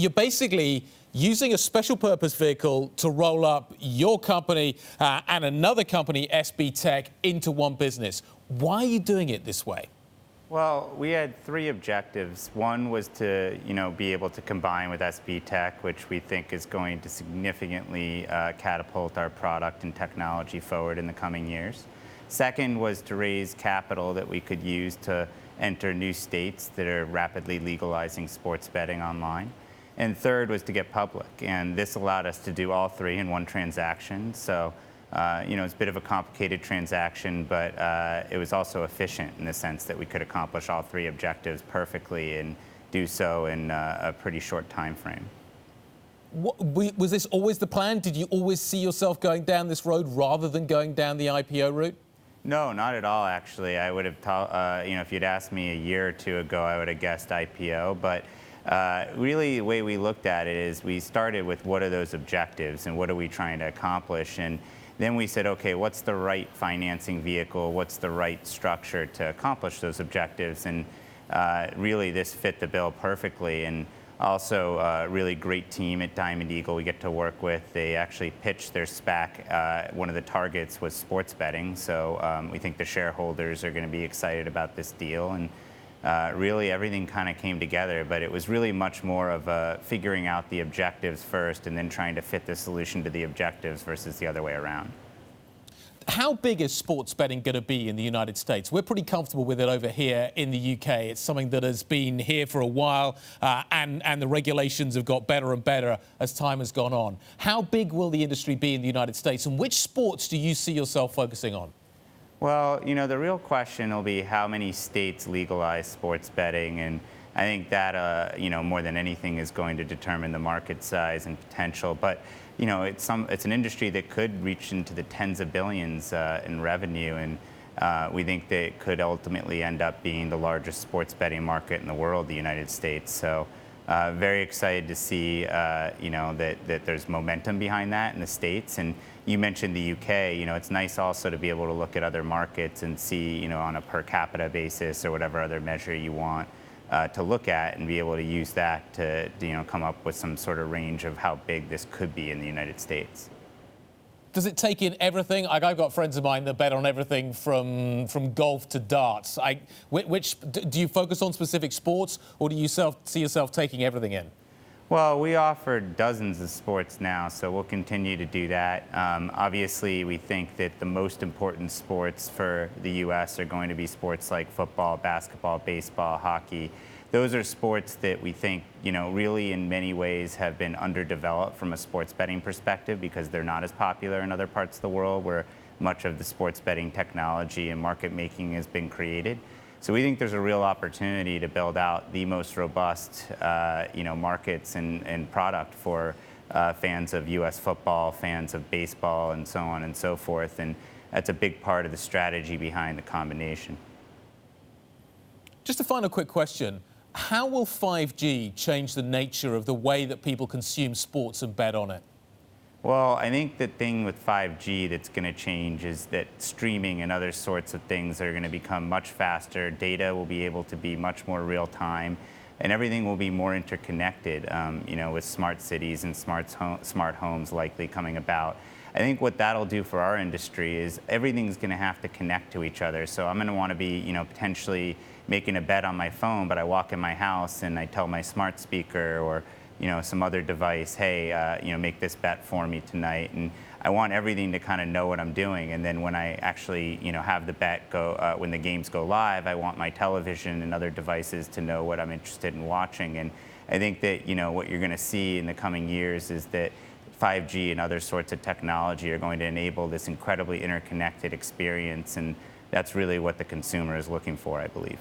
You're basically using a special purpose vehicle to roll up your company and another company, SBTech, into one business. Why are you doing it this way? Well, we had three objectives. One was to, be able to combine with SBTech, which we think is going to significantly catapult our product and technology forward in the coming years. Second was to raise capital that we could use to enter new states that are rapidly legalizing sports betting online. And third was to get public. And this allowed us to do all three in one transaction. So, it's a bit of a complicated transaction, but it was also efficient in the sense that we could accomplish all three objectives perfectly and do so in a pretty short time frame. Was this always the plan? Did you always see yourself going down this road rather than going down the IPO route? No, not at all, actually. I would have, if you'd asked me a year or two ago, I would have guessed IPO. But really, the way we looked at it is we started with what are those objectives and what are we trying to accomplish? And then we said, okay, what's the right financing vehicle? What's the right structure to accomplish those objectives? And really, this fit the bill perfectly. And also, a really great team at Diamond Eagle we get to work with. They actually pitched their SPAC. One of the targets was sports betting. So we think the shareholders are going to be excited about this deal. And really, everything kind of came together. But it was really much more of figuring out the objectives first and then trying to fit the solution to the objectives versus the other way around. How big is sports betting going to be in the United States? We're pretty comfortable with it over here in the UK. It's something that has been here for a while, and the regulations have got better and better as time has gone on. How big will the industry be in the United States, and which sports do you see yourself focusing on? Well, the real question will be how many states legalize sports betting, and I think that, more than anything is going to determine the market size and potential. But, it's an industry that could reach into the tens of billions in revenue, and we think that it could ultimately end up being the largest sports betting market in the world, the United States. So very excited to see, that there's momentum behind that in the States. And you mentioned the UK. It's nice also to be able to look at other markets and see, on a per capita basis or whatever other measure you want to look at and be able to use that to, come up with some sort of range of how big this could be in the United States. Does it take in everything? I've got friends of mine that bet on everything from golf to darts. Do you focus on specific sports, or do you see yourself taking everything in? Well, we offer dozens of sports now, so we'll continue to do that. Obviously, we think that the most important sports for the U.S. are going to be sports like football, basketball, baseball, hockey. Those are sports that we think, really in many ways have been underdeveloped from a sports betting perspective because they're not as popular in other parts of the world where much of the sports betting technology and market making has been created. So we think there's a real opportunity to build out the most robust, markets and product for fans of U.S. football, fans of baseball, and so on and so forth. And that's a big part of the strategy behind the combination. Just a final quick question. How will 5G change the nature of the way that people consume sports and bet on it? Well, I think the thing with 5G that's going to change is that streaming and other sorts of things are going to become much faster. Data will be able to be much more real time, and everything will be more interconnected, with smart cities and smart homes likely coming about. I think what that'll do for our industry is everything's going to have to connect to each other. So I'm going to want to be, potentially making a bet on my phone, but I walk in my house and I tell my smart speaker or some other device, hey, make this bet for me tonight. And I want everything to kind of know what I'm doing. And then when I actually, have the bet go, when the games go live, I want my television and other devices to know what I'm interested in watching. And I think that, what you're going to see in the coming years is that 5G and other sorts of technology are going to enable this incredibly interconnected experience. And that's really what the consumer is looking for, I believe.